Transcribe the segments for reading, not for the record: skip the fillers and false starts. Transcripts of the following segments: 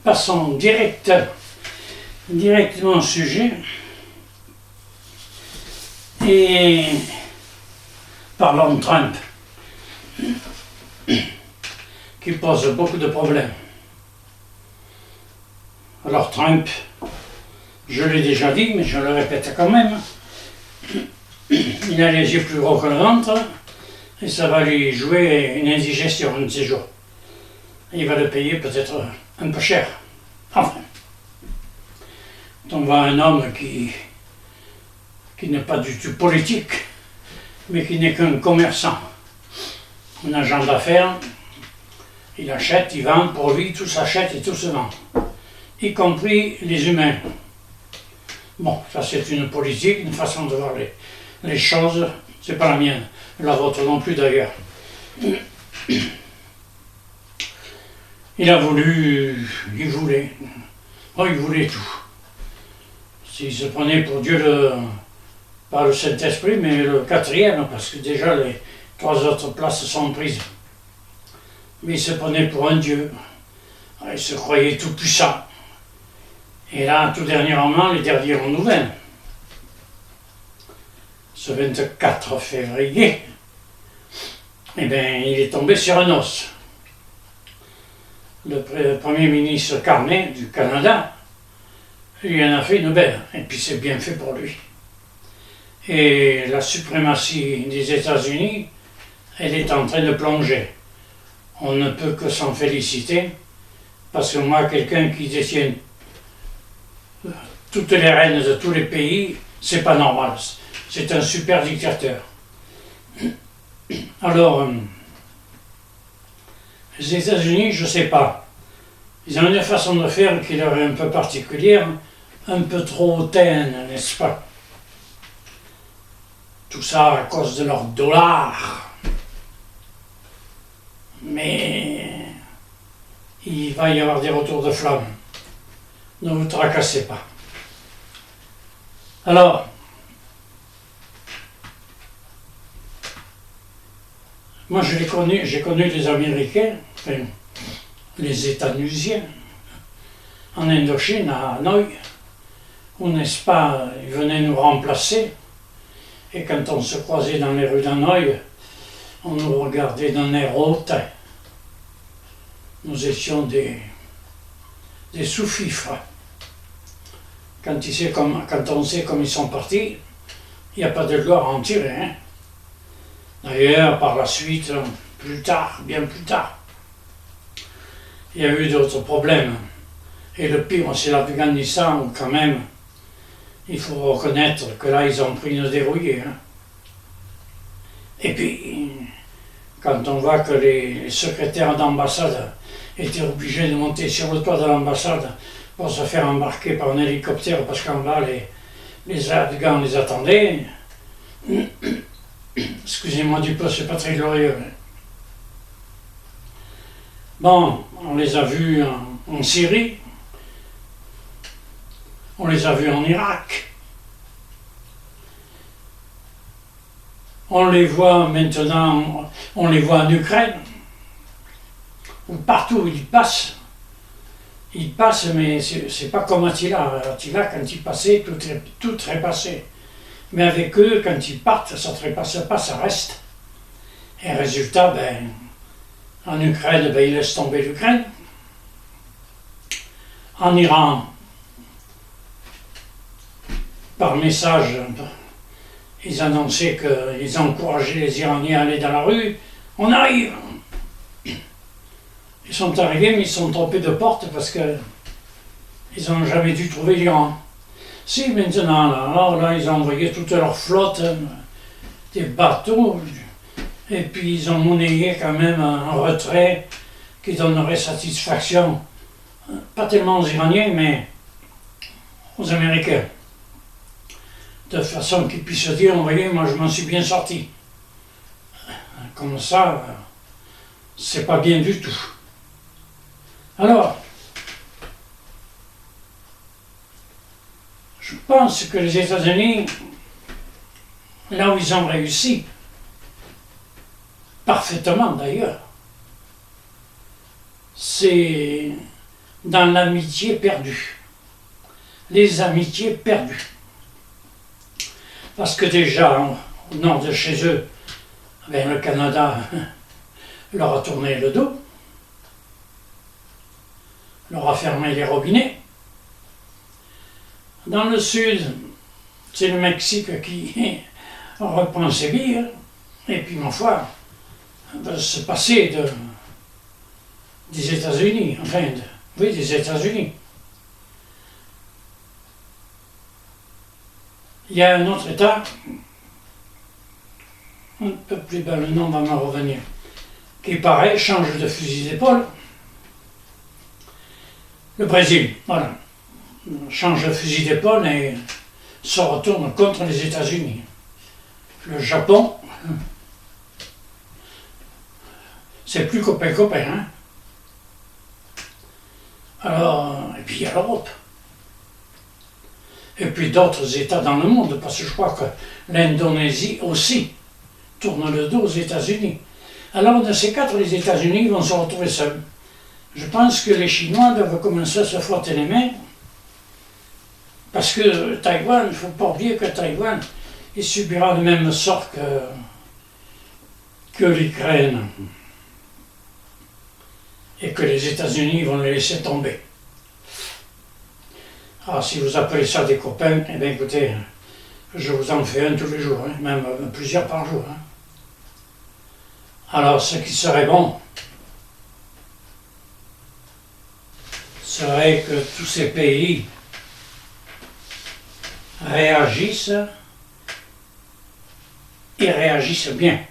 passons directement au sujet. Et parlons de Trump, qui pose beaucoup de problèmes. Alors Trump, je l'ai déjà dit, mais je le répète quand même, il a les yeux plus gros que le ventre, et ça va lui jouer une indigestion un de ces jours. Il va le payer peut-être un peu cher. Enfin, on voit un homme qui n'est pas du tout politique, mais qui n'est qu'un commerçant, un agent d'affaires. Il achète, il vend, pour lui tout s'achète et tout se vend, y compris les humains. Bon, ça c'est une politique, une façon de voir les choses, c'est pas la mienne, la vôtre non plus d'ailleurs. Il voulait tout. S'il se prenait pour Dieu, pas le Saint-Esprit, mais le quatrième, parce que déjà les 3 autres places sont prises. Mais il se prenait pour un Dieu. Il se croyait tout puissant. Et là, tout dernièrement, les dernières nouvelles. Ce 24 février, eh bien, il est tombé sur un os. Le Premier ministre Carney du Canada lui en a fait une belle, et puis c'est bien fait pour lui. Et la suprématie des États-Unis, elle est en train de plonger. On ne peut que s'en féliciter, parce que moi, quelqu'un qui détient toutes les rênes de tous les pays, c'est pas normal. C'est un super dictateur. Alors, les États-Unis, je ne sais pas. Ils ont une façon de faire qui leur est un peu particulière, un peu trop hautaine, n'est-ce pas? Tout ça à cause de leur dollar. Mais il va y avoir des retours de flamme. Ne vous tracassez pas. Alors, moi j'ai connu les Américains, enfin, les États-Nusiens, en Indochine, à Hanoï, où, n'est-ce pas, ils venaient nous remplacer, et quand on se croisait dans les rues d'Hanoï, on nous regardait d'un air hautain. Nous étions des sous-fifres. Quand on sait comme ils sont partis, il n'y a pas de gloire à en tirer. Hein. D'ailleurs, par la suite, plus tard, bien plus tard, il y a eu d'autres problèmes. Et le pire, c'est l'Afghanistan, où quand même, il faut reconnaître que là, ils ont pris une dérouillée. Hein. Et puis, quand on voit que les secrétaires d'ambassade étaient obligés de monter sur le toit de l'ambassade pour se faire embarquer par un hélicoptère parce qu'en bas, les Afghans les attendaient. Excusez-moi du peu, c'est pas très glorieux. Bon, on les a vus en Syrie, on les a vus en Irak, on les voit maintenant, on les voit en Ukraine, où partout où ils passent, mais c'est pas comme Attila. Attila, quand il passait, tout trépassait. Mais avec eux, quand ils partent, ça ne trépasse pas, ça reste. Et résultat, en Ukraine, ils laissent tomber l'Ukraine. En Iran, par message, ils annonçaient qu'ils encourageaient les Iraniens à aller dans la rue. On arrive! Ils sont arrivés, mais ils sont trompés de porte parce qu'ils n'ont jamais dû trouver l'Iran. Si, maintenant, alors là, ils ont envoyé toute leur flotte, des bateaux, et puis ils ont monnayé quand même un retrait qui donnerait satisfaction, pas tellement aux Iraniens, mais aux Américains. De façon qu'ils puissent dire, vous voyez, moi je m'en suis bien sorti. Comme ça, c'est pas bien du tout. Alors, je pense que les États-Unis, là où ils ont réussi, parfaitement d'ailleurs, c'est dans l'amitié perdue. Les amitiés perdues. Parce que déjà, au nord de chez eux, ben, le Canada leur a tourné le dos, leur a fermé les robinets. Dans le sud, c'est le Mexique qui reprend ses billes, et puis, ma foi, va se passer des États-Unis, oui, des États-Unis. Il y a un autre État, un peu plus bas, le nom va me revenir, qui pareil change de fusil d'épaule. Le Brésil, voilà, change de fusil d'épaule et se retourne contre les États-Unis. Le Japon, c'est plus copain-copain, hein. Alors, et puis il y a l'Europe. Et puis d'autres États dans le monde, parce que je crois que l'Indonésie aussi tourne le dos aux États-Unis. Alors, de ces quatre, les États-Unis vont se retrouver seuls. Je pense que les Chinois doivent commencer à se frotter les mains, parce que Taïwan, il ne faut pas oublier que Taïwan, il subira le même sort que l'Ukraine. Et que les États-Unis vont le laisser tomber. Alors, si vous appelez ça des copains, eh bien écoutez, je vous en fais un tous les jours, hein, même plusieurs par jour. Hein. Alors, ce qui serait bon, serait que tous ces pays réagissent et réagissent bien.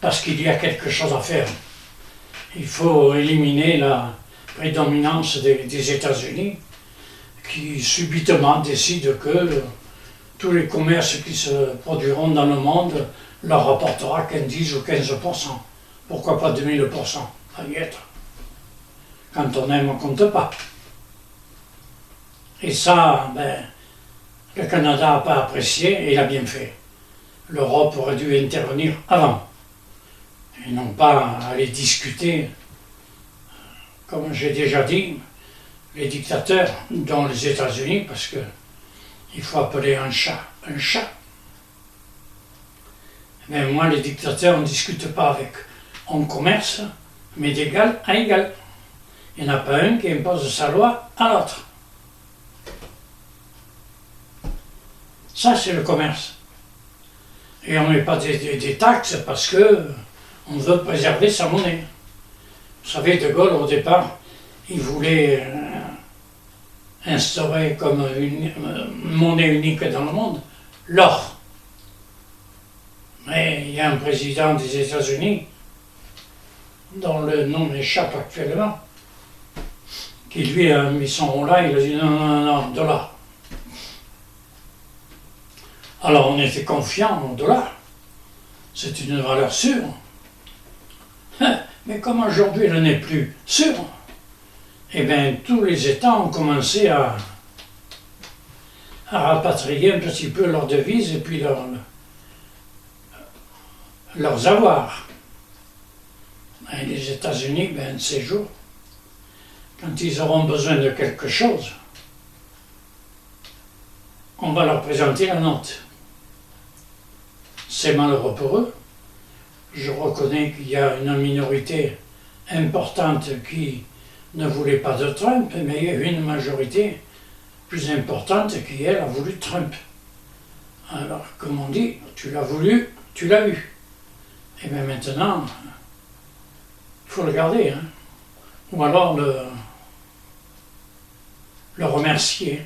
Parce qu'il y a quelque chose à faire. Il faut éliminer la prédominance des États-Unis qui subitement décident que tous les commerces qui se produiront dans le monde leur rapportera 10 ou 15%. Pourquoi pas 2000% à y être. Quand on aime, on ne compte pas. Et ça, ben, le Canada n'a pas apprécié et il a bien fait. L'Europe aurait dû intervenir avant. Et non pas aller discuter, comme j'ai déjà dit, les dictateurs, dont les États-Unis, parce que il faut appeler un chat un chat. Mais moi, les dictateurs, on ne discute pas avec. On commerce, mais d'égal à égal. Il n'y en a pas un qui impose sa loi à l'autre. Ça, c'est le commerce. Et on ne met pas des taxes parce que on veut préserver sa monnaie. Vous savez, De Gaulle, au départ, il voulait instaurer comme une monnaie unique dans le monde, l'or. Mais il y a un président des États-Unis, dont le nom m'échappe actuellement, qui lui a mis son rond là, il a dit non, dollar. Alors on était confiant en dollar. C'est une valeur sûre. Mais comme aujourd'hui elle n'est plus sûre, eh bien tous les États ont commencé à rapatrier un petit peu leurs devises et puis leurs avoirs. Et les États-Unis, ben, de ces jours, quand ils auront besoin de quelque chose, on va leur présenter la note. C'est malheureux pour eux. Je reconnais qu'il y a une minorité importante qui ne voulait pas de Trump, mais il y a une majorité plus importante qui, elle, a voulu Trump. Alors, comme on dit, tu l'as voulu, tu l'as eu. Et bien maintenant, il faut le garder, hein. Ou alors le remercier.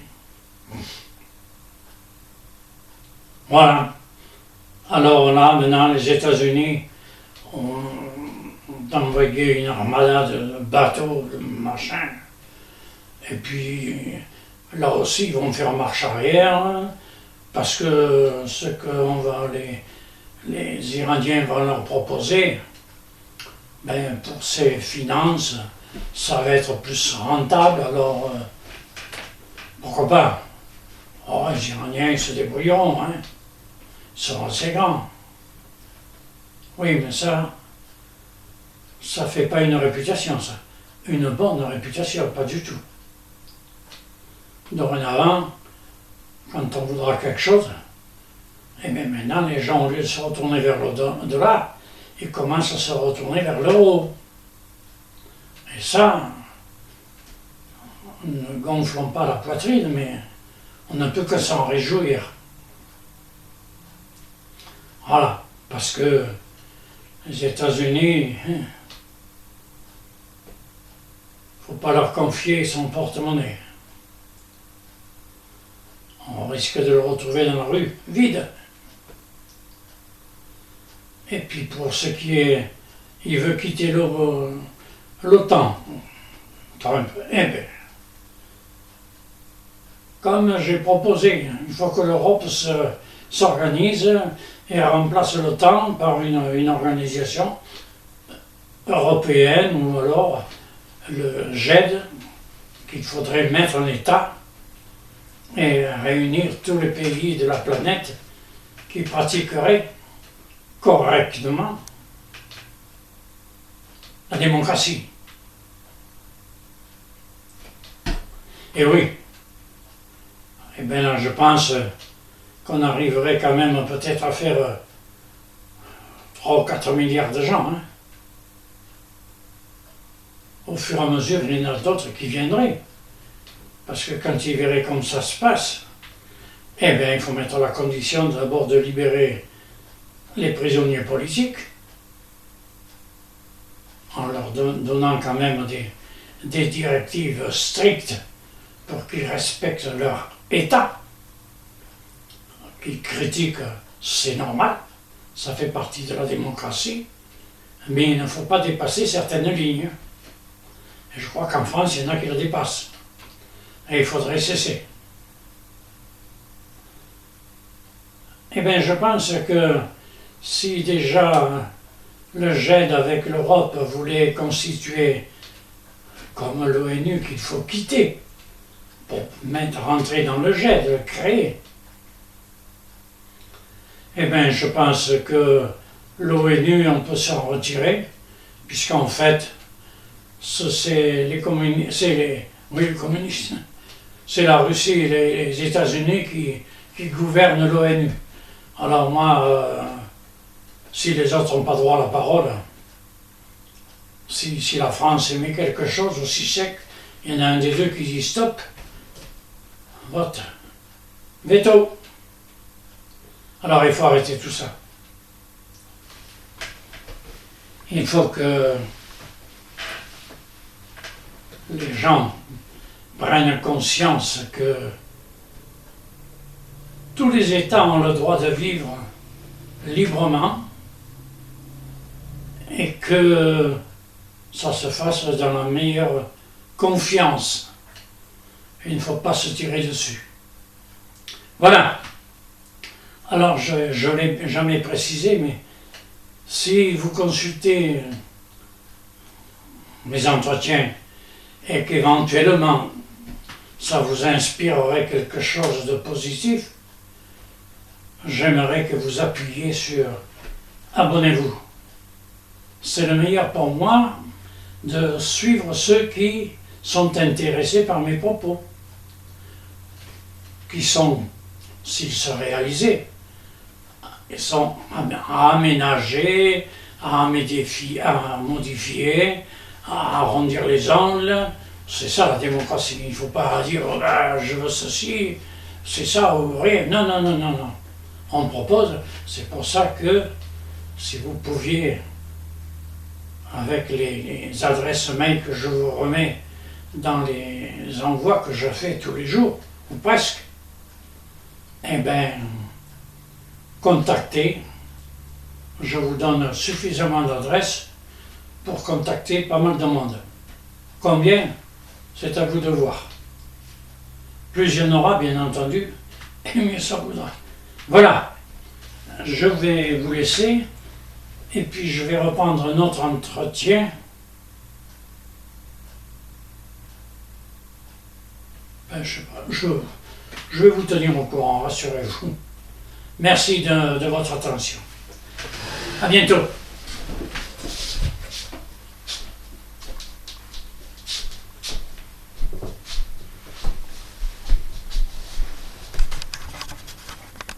Voilà. Alors là, maintenant, les États-Unis ont envoyé une armada de bateaux, de machins. Et puis, là aussi, ils vont faire marche arrière, parce que ce que les Iraniens vont leur proposer, ben, pour ces finances, ça va être plus rentable, alors pourquoi pas? Oh, les Iraniens, ils se débrouilleront, hein. Ils sont assez grands. Oui, mais ça ne fait pas une réputation, ça. une bonne réputation, pas du tout. Dorénavant, quand on voudra quelque chose, et bien maintenant les gens, au lieu de se retourner vers le delà, ils commencent à se retourner vers le haut. Et ça, ne gonflons pas la poitrine, mais on ne peut que s'en réjouir. Voilà, parce que les États-Unis, il ne faut pas leur confier son porte-monnaie. On risque de le retrouver dans la rue, vide. Et puis pour ce qui est, il veut quitter l'OTAN, Trump, eh bien, comme j'ai proposé, il faut que l'Europe s'organise et remplace l'OTAN par une organisation européenne ou alors le GED qu'il faudrait mettre en état et réunir tous les pays de la planète qui pratiqueraient correctement la démocratie. Et oui, eh bien je pense qu'on arriverait quand même peut-être à faire 3 ou 4 milliards de gens. Hein. Au fur et à mesure, il y en a d'autres qui viendraient. Parce que quand ils verraient comme ça se passe, eh bien il faut mettre la condition d'abord de libérer les prisonniers politiques, en leur donnant quand même des directives strictes pour qu'ils respectent leur État. Qu'ils critiquent, c'est normal, ça fait partie de la démocratie, mais il ne faut pas dépasser certaines lignes. Et je crois qu'en France, il y en a qui le dépassent. Et il faudrait cesser. Eh bien, je pense que si déjà le GED avec l'Europe voulait constituer comme l'ONU qu'il faut quitter pour rentrer dans le GED, le créer, eh bien, je pense que l'ONU, on peut s'en retirer, puisqu'en fait, c'est les communistes, c'est la Russie et les États-Unis qui gouvernent l'ONU. Alors moi, si les autres n'ont pas droit à la parole, si la France émet quelque chose aussi sec, il y en a un des deux qui dit stop, vote, veto. Alors il faut arrêter tout ça. Il faut que les gens prennent conscience que tous les États ont le droit de vivre librement et que ça se fasse dans la meilleure confiance. Il ne faut pas se tirer dessus. Voilà. Alors, je ne l'ai jamais précisé, mais si vous consultez mes entretiens et qu'éventuellement ça vous inspirerait quelque chose de positif, j'aimerais que vous appuyiez sur abonnez-vous. C'est le meilleur pour moi de suivre ceux qui sont intéressés par mes propos, qui sont, s'ils se réalisaient, ils sont à aménager, à modifier, à arrondir les angles. C'est ça la démocratie. Il ne faut pas dire oh, ben, je veux ceci, c'est ça ou rien. Non, non, non, non, non. On propose. C'est pour ça que si vous pouviez, avec les adresses mail que je vous remets dans les envois que je fais tous les jours, ou presque, eh bien, contactez. Je vous donne suffisamment d'adresses pour contacter pas mal de monde. Combien? C'est à vous de voir. Plus il y en aura, bien entendu, et mieux ça voudra. Voilà, je vais vous laisser, et puis je vais reprendre notre entretien. Ben, je sais pas, je vais vous tenir au courant, rassurez-vous. Merci de votre attention. À bientôt.